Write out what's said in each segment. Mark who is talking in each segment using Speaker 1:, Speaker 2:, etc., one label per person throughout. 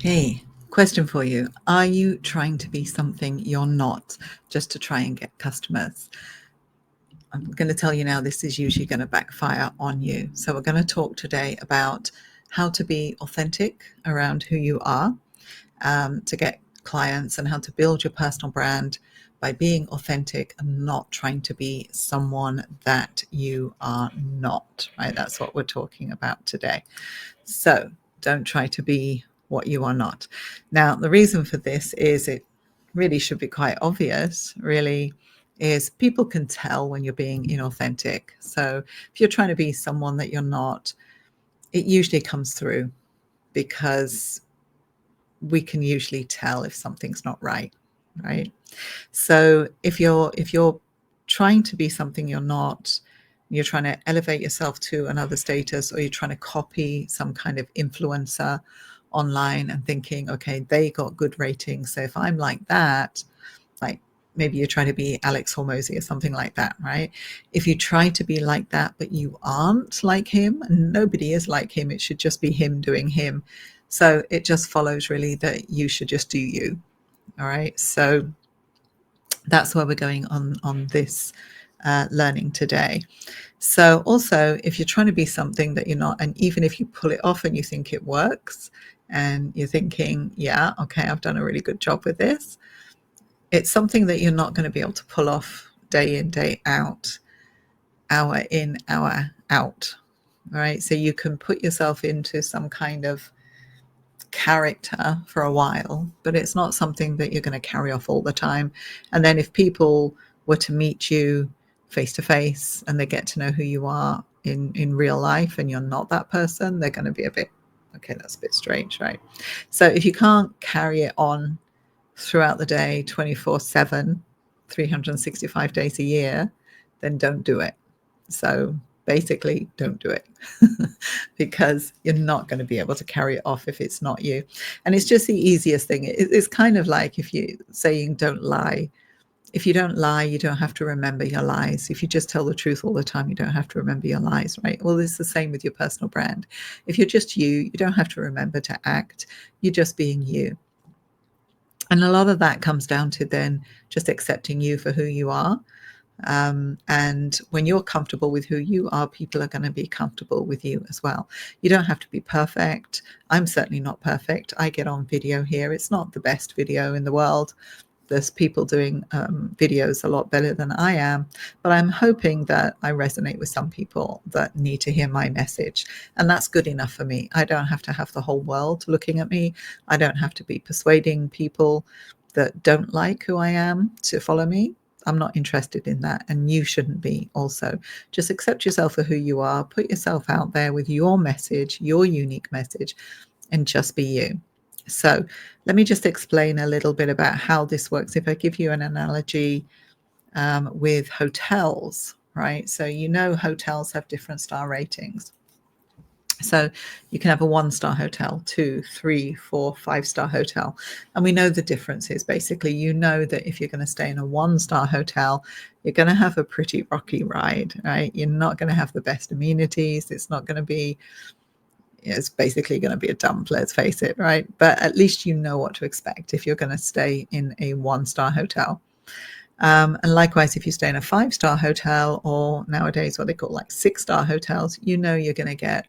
Speaker 1: Okay, question for you. Are you trying to be something you're not just to try and get customers? I'm going to tell you now, this is usually going to backfire on you. So we're going to talk today about how to be authentic around who you are, to get clients, and how to build your personal brand by being authentic and not trying to be someone that you are not, right? That's what we're talking about today. So don't try to be what you are not. Now, the reason for this is it really should be quite obvious, really, is people can tell when you're being inauthentic. So if you're trying to be someone that you're not, it usually comes through because we can usually tell if something's not right, right? So if you're trying to be something you're not, you're trying to elevate yourself to another status, or you're trying to copy some kind of influencer online and thinking, okay, they got good ratings, so if I'm like that, like maybe you're trying to be Alex Hormozy or something like that, right? If you try to be like that but you aren't like him, and nobody is like him, it should just be him doing him. So it just follows really that you should just do you. All right, so that's where we're going on this learning today. So also, if you're trying to be something that you're not, and even if you pull it off and you think it works, and you're thinking, yeah, okay, I've done a really good job with this, it's something that you're not going to be able to pull off day in, day out, hour in, hour out, right? So you can put yourself into some kind of character for a while, but it's not something that you're going to carry off all the time. And then if people were to meet you face to face and they get to know who you are in real life, and you're not that person, they're going to be a bit, okay, that's a bit strange, right? So if you can't carry it on throughout the day, 24/7, 365 days a year, then don't do it. So basically, don't do it because you're not going to be able to carry it off if it's not you. And it's just the easiest thing. It's kind of like if you saying don't lie. If you don't lie, you don't have to remember your lies. If you just tell the truth all the time, you don't have to remember your lies, right? Well, it's the same with your personal brand. If you're just you don't have to remember to act. You're just being you. And a lot of that comes down to then just accepting you for who you are. And when you're comfortable with who you are, people are going to be comfortable with you as well. You don't have to be perfect. I'm certainly not perfect. I get on video here. It's not the best video in the world. There's people doing videos a lot better than I am, but I'm hoping that I resonate with some people that need to hear my message, and that's good enough for me. I don't have to have the whole world looking at me. I don't have to be persuading people that don't like who I am to follow me. I'm not interested in that, and you shouldn't be also. Just accept yourself for who you are, put yourself out there with your message, your unique message, and just be you. So let me just explain a little bit about how this works. If I give you an analogy with hotels, right? So hotels have different star ratings. So you can have a 1-star hotel, 2, 3, 4, 5-star hotel. And we know the differences. Basically, that if you're going to stay in a 1-star hotel, you're going to have a pretty rocky ride, right? You're not going to have the best amenities. It's basically going to be a dump, let's face it, right? But at least you know what to expect if you're going to stay in a 1-star hotel. And likewise, if you stay in a 5-star hotel, or nowadays what they call like 6-star hotels, you're going to get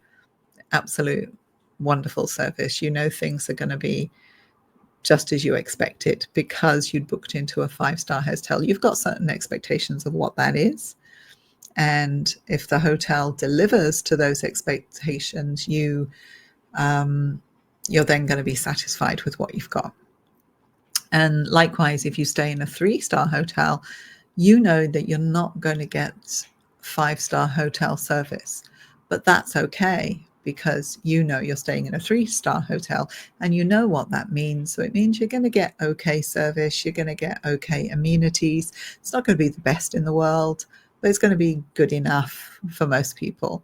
Speaker 1: absolute wonderful service. Things are going to be just as you expect it because you'd booked into a 5-star hotel. You've got certain expectations of what that is. And if the hotel delivers to those expectations, you're then going to be satisfied with what you've got. And likewise, if you stay in a 3-star hotel, you know that you're not going to get 5-star hotel service, but that's okay because you're staying in a 3-star hotel and you know what that means. So it means you're going to get okay service, you're going to get okay amenities. It's not going to be the best in the world, but it's going to be good enough for most people.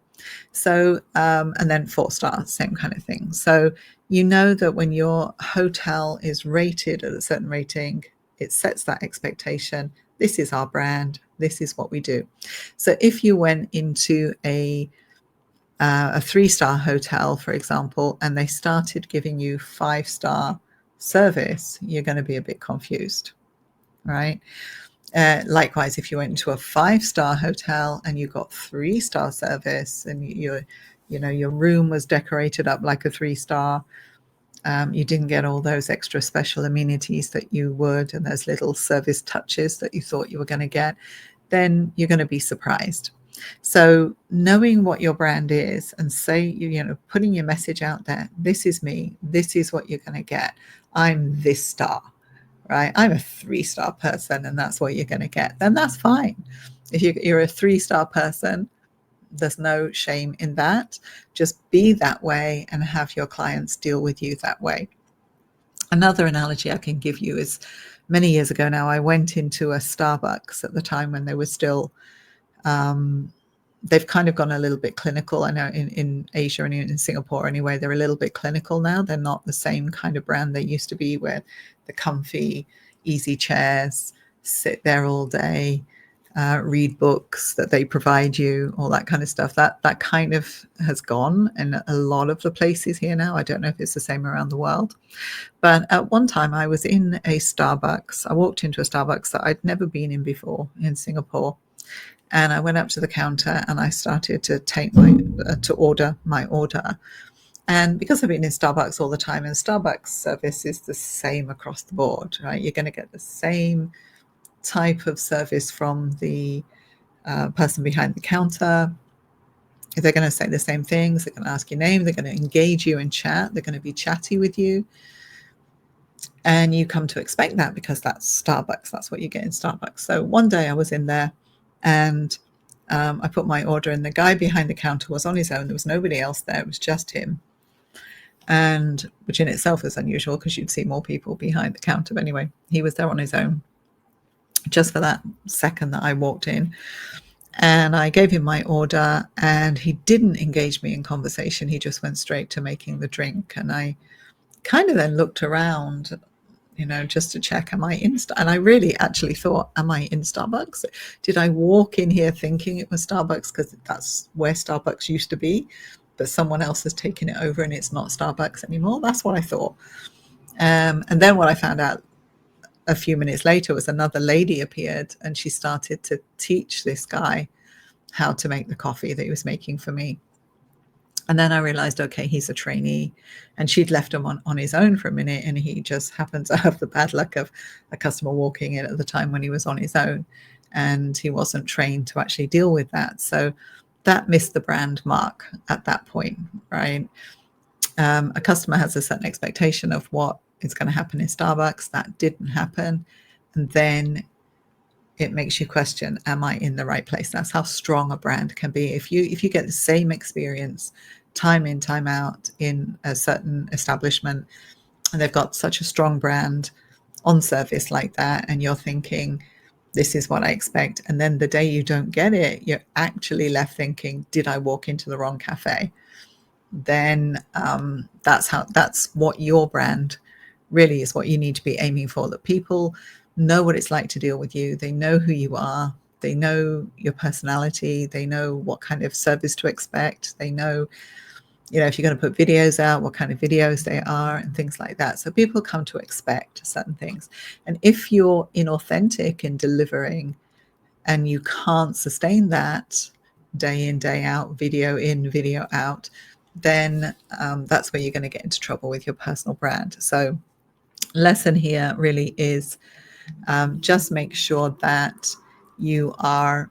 Speaker 1: So, and then 4-star, same kind of thing. So that when your hotel is rated at a certain rating, it sets that expectation. This is our brand. This is what we do. So if you went into a a 3-star hotel, for example, and they started giving you 5-star service, you're going to be a bit confused, right? Likewise, if you went into a 5-star hotel and you got 3-star service, and your room was decorated up like a 3-star, you didn't get all those extra special amenities that you would, and those little service touches that you thought you were going to get, then you're going to be surprised. So knowing what your brand is and putting your message out there, this is me, this is what you're going to get. I'm this star, right? I'm a 3-star person, and that's what you're going to get. Then that's fine. If you're a 3-star person, there's no shame in that. Just be that way and have your clients deal with you that way. Another analogy I can give you is, many years ago now, I went into a Starbucks at the time when they were still, they've kind of gone a little bit clinical. I know in Asia and in Singapore anyway, they're a little bit clinical now. They're not the same kind of brand they used to be, where the comfy, easy chairs, sit there all day, read books that they provide you, all that kind of stuff. That kind of has gone in a lot of the places here now. I don't know if it's the same around the world. But at one time I was in a Starbucks. I walked into a Starbucks that I'd never been in before in Singapore. And I went up to the counter and I started to to order my order. And because I've been in Starbucks all the time, and Starbucks service is the same across the board, right? You're going to get the same type of service from the person behind the counter. They're going to say the same things. They're going to ask your name. They're going to engage you in chat. They're going to be chatty with you. And you come to expect that because that's Starbucks. That's what you get in Starbucks. So one day I was in there and I put my order in. The guy behind the counter was on his own. There was nobody else there. It was just him. And which in itself is unusual because you'd see more people behind the counter. But anyway, he was there on his own just for that second that I walked in. And I gave him my order and he didn't engage me in conversation. He just went straight to making the drink. And I kind of then looked around, just to check, am I in? And I really actually thought, am I in Starbucks? Did I walk in here thinking it was Starbucks because that's where Starbucks used to be, but someone else has taken it over and it's not Starbucks anymore? That's what I thought. And then what I found out a few minutes later was another lady appeared and she started to teach this guy how to make the coffee that he was making for me. And then I realized, okay, he's a trainee, and she'd left him on his own for a minute. And he just happened to have the bad luck of a customer walking in at the time when he was on his own, and he wasn't trained to actually deal with that. So that missed the brand mark at that point, right? A customer has a certain expectation of what is going to happen in Starbucks. That didn't happen. And then it makes you question, am I in the right place? That's how strong a brand can be. If you get the same experience time in, time out in a certain establishment, and they've got such a strong brand on service like that, and you're thinking, this is what I expect, and then the day you don't get it, you're actually left thinking, did I walk into the wrong cafe? Then that's what your brand really is, what you need to be aiming for, that people know what it's like to deal with you. They know who you are. They know your personality. They know what kind of service to expect. They know, if you're going to put videos out, what kind of videos they are and things like that. So people come to expect certain things. And if you're inauthentic in delivering and you can't sustain that day in, day out, video in, video out, then that's where you're going to get into trouble with your personal brand. So lesson here really is just make sure that you are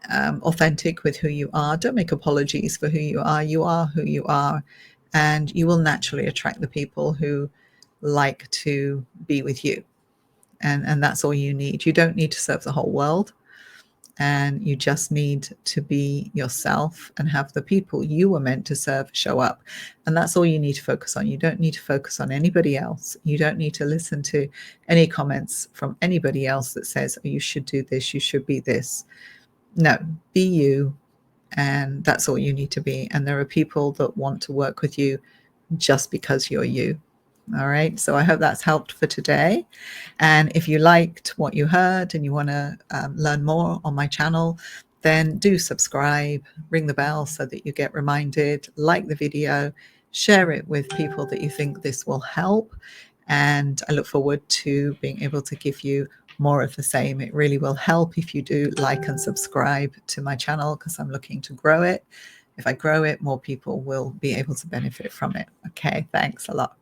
Speaker 1: authentic with who you are. Don't make apologies for who you are. You are who you are, and you will naturally attract the people who like to be with you. And that's all you need. You don't need to serve the whole world, and you just need to be yourself and have the people you were meant to serve show up. And that's all you need to focus on. You don't need to focus on anybody else. You don't need to listen to any comments from anybody else that says, oh, you should do this, you should be this. No, be you, and that's all you need to be. And there are people that want to work with you just because you're you. All right. So I hope that's helped for today. And if you liked what you heard and you want to learn more on my channel, then do subscribe, ring the bell so that you get reminded, like the video, share it with people that you think this will help. And I look forward to being able to give you more of the same. It really will help if you do like and subscribe to my channel, because I'm looking to grow it. If I grow it, more people will be able to benefit from it. Okay, thanks a lot.